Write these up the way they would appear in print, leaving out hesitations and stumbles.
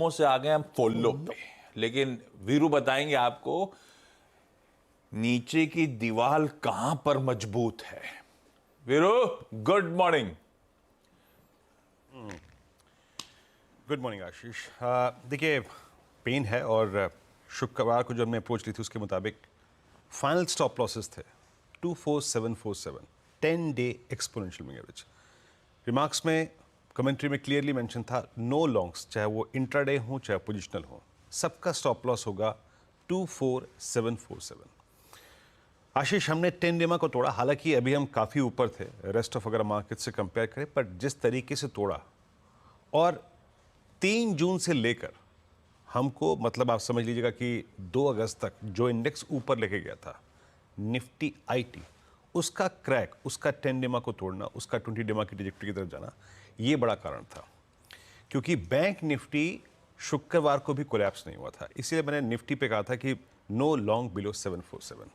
Almost आ गए हम follow पे, लेकिन वीरू बताएंगे आपको नीचे की दीवार कहां पर मजबूत है। Veeru, good morning. Good morning Ashish. देखिए, पेन है और शुक्रवार को जो हमने अप्रोच ली थी उसके मुताबिक फाइनल स्टॉप लॉसेस थे 24747, 10 day exponential moving average. Remarks में, कमेंट्री में क्लियरली मेंशन था नो लॉन्ग्स, चाहे वो इंट्राडे हो चाहे पोजिशनल हो, सबका स्टॉप लॉस होगा 24747। आशीष, हमने 10 डेमा को तोड़ा, हालांकि अभी हम काफ़ी ऊपर थे रेस्ट ऑफ अगर मार्केट से कंपेयर करें, पर जिस तरीके से तोड़ा और 3 जून से लेकर हमको, मतलब आप समझ लीजिएगा कि 2 अगस्त तक जो इंडेक्स ऊपर लेके गया था निफ्टी आईटी, उसका क्रैक, उसका 10 डेमा को तोड़ना, उसका 20 डेमा की ट्रैजेक्टरी की तरफ जाना, ये बड़ा कारण था। क्योंकि बैंक निफ्टी शुक्रवार को भी कोलैप्स नहीं हुआ था, इसीलिए मैंने निफ्टी पे कहा था कि नो लॉन्ग बिलो 747।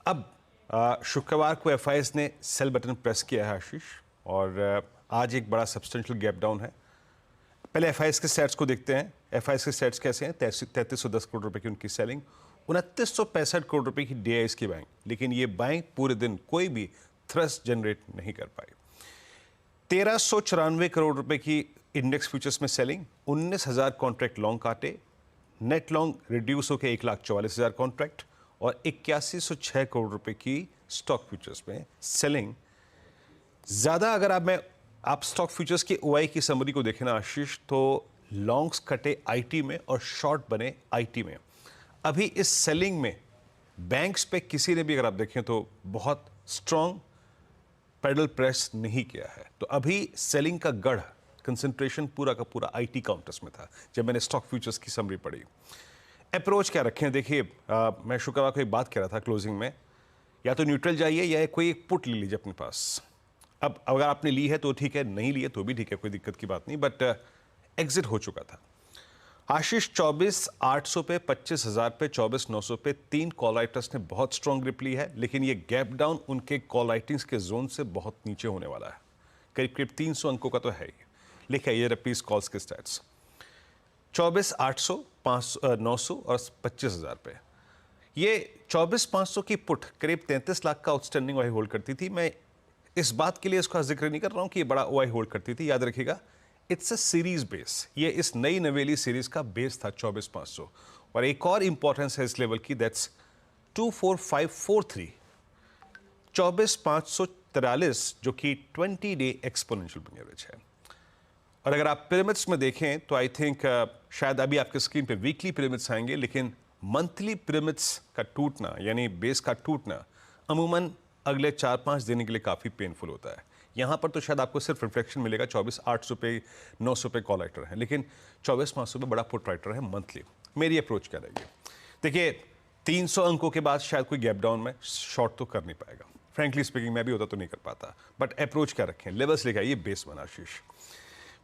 अब शुक्रवार को एफआईएस ने सेल बटन प्रेस किया है आशीष, और आज एक बड़ा सब्सटेंशियल गैप डाउन है। पहले एफआईएस के सेट्स को देखते हैं। एफआईएस के सेट्स कैसे हैं? 3310 करोड़ रुपए की उनकी सेलिंग, 2965 करोड़ रुपए की डीआईएस की बाइंग, लेकिन ये बाइंग पूरे दिन कोई भी थ्रस्ट जनरेट नहीं कर पाई। 1394 करोड़ रुपए की इंडेक्स फ्यूचर्स में सेलिंग, 19,000 कॉन्ट्रैक्ट लॉन्ग काटे, नेट लॉन्ग रिड्यूस होकर 1,44,000 कॉन्ट्रैक्ट, और 8106 करोड़ रुपए की स्टॉक फ्यूचर्स में सेलिंग। ज़्यादा अगर आप स्टॉक फ्यूचर्स की ओआई की समरी को देखें ना आशीष, तो लॉन्ग्स कटे आईटी में और शॉर्ट बने आईटी में। अभी इस सेलिंग में बैंक्स पे किसी ने भी अगर आप देखें तो बहुत स्ट्रॉन्ग पेडल प्रेस नहीं किया है। तो अभी सेलिंग का गढ़, कंसंट्रेशन पूरा का पूरा आईटी काउंटर्स में था जब मैंने स्टॉक फ्यूचर्स की समरी पढ़ी। अप्रोच क्या रखें? देखिए, मैं शुक्रवार को एक बात कह रहा था क्लोजिंग में, या तो न्यूट्रल जाइए या कोई एक पुट ले लीजिए अपने पास। अब अगर आपने ली है तो ठीक है, नहीं ली है तो भी ठीक है, कोई दिक्कत की बात नहीं, बट एग्जिट हो चुका था। आशीष, 24,800 पे, 25,000 पे, 24,900 पे 3 कॉल राइटर्स ने बहुत स्ट्रॉन्ग ग्रिप ली है, लेकिन ये गैप डाउन उनके कॉल राइटिंग्स के जोन से बहुत नीचे होने वाला है। करीब करीब 300 अंकों का तो है ही। लिखा है ये प्लीज कॉल्स के स्टैट्स, 24,800, 900 और 25,000 पे। ये 24,500 की पुट करीब 33 लाख का आउटस्टैंडिंग ओआई होल्ड करती थी। मैं इस बात के लिए इसका जिक्र नहीं कर रहा हूं कि ये बड़ा ओआई होल्ड करती थी, याद रखिएगा इट्स अ सीरीज बेस। ये इस नई नवेली सीरीज का बेस था 24,500, और एक और इंपॉर्टेंस है इस लेवल की, दैट्स 24543, 24,543, जो कि 20 डे एक्सपोनेंशियल मूविंग एवरेज है। और अगर आप पिरामिड्स में देखें तो आई थिंक शायद अभी आपके स्क्रीन पे वीकली पिरामिड्स आएंगे, लेकिन मंथली पिरामिड्स का टूटना, यानी बेस का टूटना, अमूमन अगले 4-5 दिन के लिए काफ़ी पेनफुल होता है। यहाँ पर तो शायद आपको सिर्फ रिफ्लेक्शन मिलेगा, 24,800 पे, 900 पे कॉल राइटर है, लेकिन 24,500 पे बड़ा पुट राइटर है मंथली। मेरी अप्रोच क्या रहेगी? देखिए, 300 अंकों के बाद शायद कोई गैप डाउन में शॉर्ट तो कर नहीं पाएगा, फ्रेंकली स्पीकिंग मैं भी होता तो नहीं कर पाता, बट अप्रोच क्या रखें? लेवल्स लेके आइए। बेस 1 आशीष,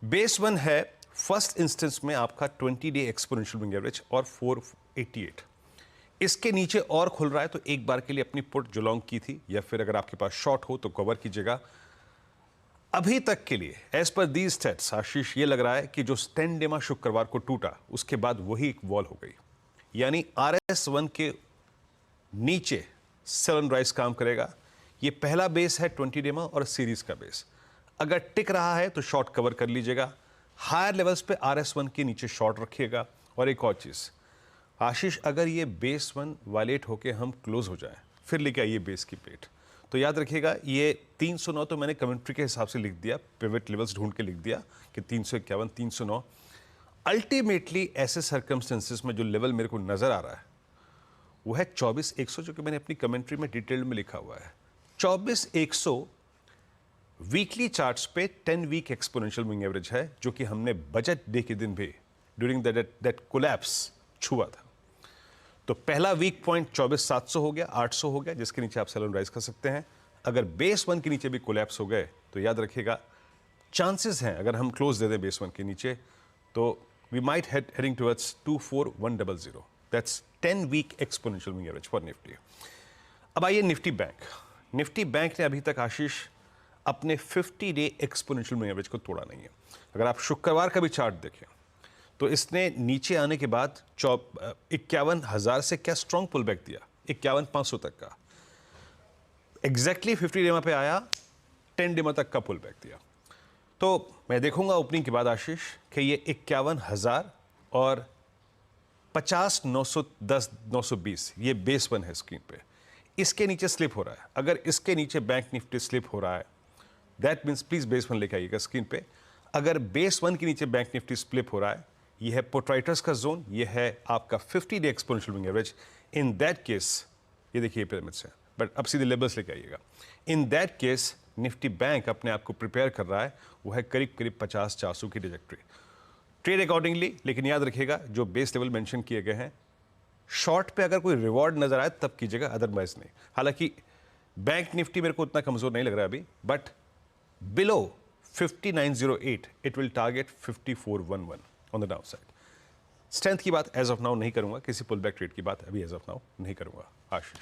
बेस 1 है फर्स्ट इंस्टेंस में आपका 20 डे एक्सपोनेंशियल मूविंग एवरेज और 488। इसके नीचे और खुल रहा है तो एक बार के लिए अपनी पुट जो लॉन्ग की थी, या फिर अगर आपके पास शॉर्ट हो तो कवर कीजिएगा। अभी तक के लिए एज पर दीज स्टेट्स आशीष, ये लग रहा है कि जो 10 डेमा शुक्रवार को टूटा उसके बाद वही एक वॉल हो गई, यानी RS1 के नीचे सेल राइज काम करेगा। ये पहला बेस है 20 डेमा और सीरीज का बेस। अगर टिक रहा है तो शॉर्ट कवर कर लीजिएगा, हायर लेवल्स पे RS1 के नीचे शॉर्ट रखिएगा। और एक और चीज़ आशीष, अगर ये बेस 1 वायलेट होके हम क्लोज हो जाए, फिर लेके आइए बेस की पेट, तो याद रखिएगा ये 309 तो मैंने कमेंट्री के हिसाब से लिख दिया, पिवट लेवल्स ढूंढ के लिख दिया कि 351, 309। अल्टीमेटली ऐसे सर्कमस्टेंसेस में जो लेवल मेरे को नजर आ रहा है वो है 24,100, जो कि मैंने अपनी कमेंट्री में डिटेल में लिखा हुआ है। 24,100 वीकली चार्ट्स पे 10 वीक एक्सपोनेंशियल मूविंग एवरेज है, जो कि हमने बजट डे के दिन भी ड्यूरिंग दैट कोलैप्स छुआ था। तो पहला वीक पॉइंट 24,700 हो गया, 800 हो गया, जिसके नीचे आप सेल एंड राइज कर सकते हैं। अगर बेस 1 के नीचे भी कोलैप्स हो गए तो याद रखिएगा चांसेस हैं, अगर हम क्लोज दे दें बेस 1 के नीचे, तो we might heading towards 24100। That's 10 week exponential moving average for Nifty. अब आइए निफ्टी बैंक। निफ्टी बैंक ने अभी तक आशीष अपने 50 डे एक्सपोनेंशियल मूविंग एवरेज को तोड़ा नहीं है। अगर आप शुक्रवार का भी चार्ट देखें तो इसने नीचे आने के बाद 51,000 से क्या स्ट्रॉन्ग पुल बैक दिया, 51,500 तक का। एग्जैक्टली 50 डेमा पे आया, 10 डेमा तक का पुल बैक दिया। तो मैं देखूंगा ओपनिंग के बाद आशीष कि ये 51,000 और 50,910 920 ये बेस वन है स्क्रीन पे, इसके नीचे स्लिप हो रहा है। अगर इसके नीचे बैंक निफ्टी स्लिप हो रहा है, that means please base one लेके आइएगा स्क्रीन पे। अगर बेस वन के नीचे बैंक निफ्टी स्लिप हो रहा है, ये है पोट्राइटर्स का जोन, ये है आपका 50 day exponential moving average. In that case ये देखिए पिरामिड्स है, बट अब सीधे लेवल्स लेके आइएगा। In that case Nifty bank अपने आप को प्रिपेयर कर रहा है, वो है करीब करीब 50-400 की ट्रैजेक्टरी। ट्रेड अकॉर्डिंगली, लेकिन याद रखिएगा जो बेस लेवल मेंशन किए गए हैं, शॉर्ट पे अगर कोई रिवॉर्ड नजर आए तब कीजिएगा, अदरवाइज नहीं। हालांकि बैंक निफ्टी मेरे को उतना कमजोर नहीं लग रहा अभी, but below 5908 it will target 5411 on the down side. Strength की बात एज ऑफ नाउ नहीं करूंगा, किसी पुल बैक ट्रेड की बात अभी एज ऑफ नाउ नहीं करूंगा आशीष।